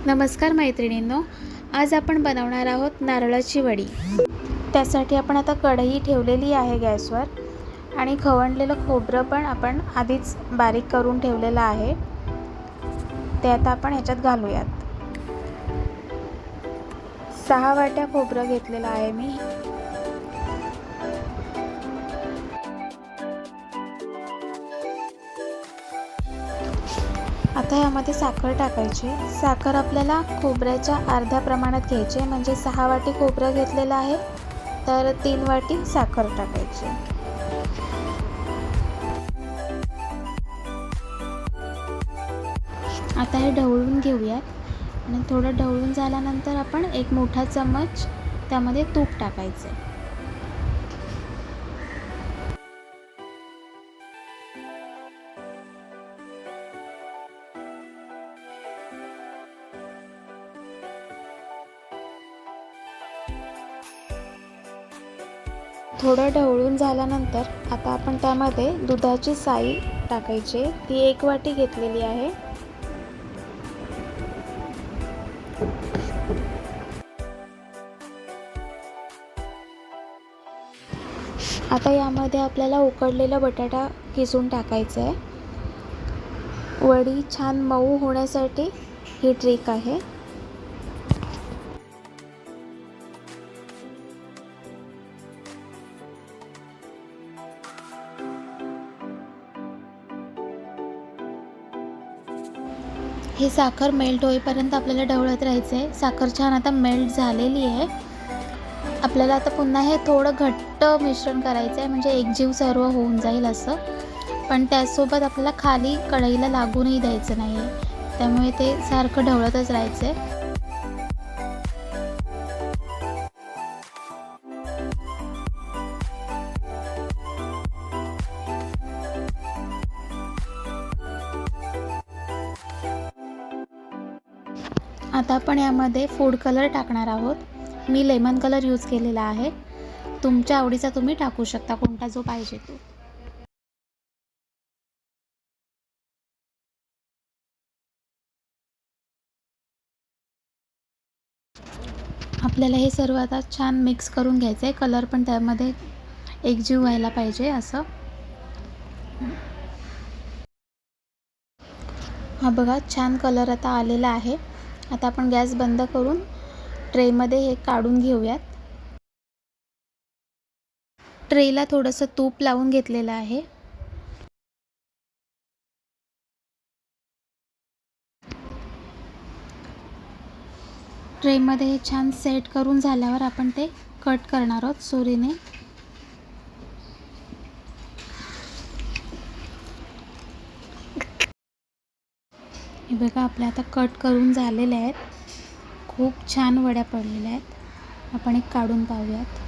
नमस्कार मैत्रिणींनो, आज आपण बनवणार आहोत नारळाची वडी। त्यासाठी आपण आता कढई ठेवलेली आहे गॅसवर आणि खवणलेलं खोबरं पण आपण आधीच बारीक करून ठेवलेलं आहे, ते आता आपण याच्यात घालूयात। 6 वाट्या खोबरं घेतलेलं आहे मी। आता यामध्ये साखर टाकायची। साखर आपल्याला खोबऱ्याच्या अर्ध्या प्रमाणात घ्यायची, म्हणजे 6 वाटी खोबरं घेतलेलं आहे तर 3 वाटी साखर टाकायची। आता हे ढवळून घेऊयात आणि थोडं ढवळून झाल्यानंतर आपण एक मोठा चम्मच त्यामध्ये तूप टाकायचे। थोडं ढवळून झाल्यानंतर आता आपण त्यामध्ये दुधाची साई टाकायची, ती 1 वाटी घेतलेली आहे। आता यामध्ये आपल्याला उकडलेला बटाटा किसून टाकायचा आहे। वडी छान मऊ होण्यासाठी ही ट्रिक आहे। हे साखर मेल्ट होईपर्यंत आपल्याला ढवळत राहायचं आहे। साखर छान आता मेल्ट झालेली आहे। आपल्याला आता पुन्हा हे थोडं घट्ट मिश्रण करायचं आहे, म्हणजे एकजीव सर्व होऊन जाईल असं। पण त्यासोबत आपल्याला खाली कढईला लागूनही द्यायचं नाही आहे, त्यामुळे ते सारखं ढवळतच राहायचं आहे। आता आपण यामध्ये फूड कलर टाकणार आहोत। मी लेमन कलर यूज केलेला आहे, तुमच्या आवडीचा तुम्ही टाकू शकता, कोणता जो पाहिजे तो। आपल्याला हे सर्व आता छान मिक्स करून घ्यायचं आहे। कलर पण त्यामध्ये एकजीव व्हायला पाहिजे असं। हा बघा, छान कलर आता आलेला आहे। आता आपण गॅस बंद करून ट्रेमध्ये हे काढून घेऊयात। ट्रेला थोडंसं तूप लावून घेतलेलं आहे। ट्रेमध्ये हे छान सेट करून झाल्यावर आपण ते कट करणार आहोत सुरीने। हे बघा, आपल्या आता कट करून झालेले आहेत। खूप छान वड्या पडलेल्या आहेत। आपण एक काढून पाहूयात।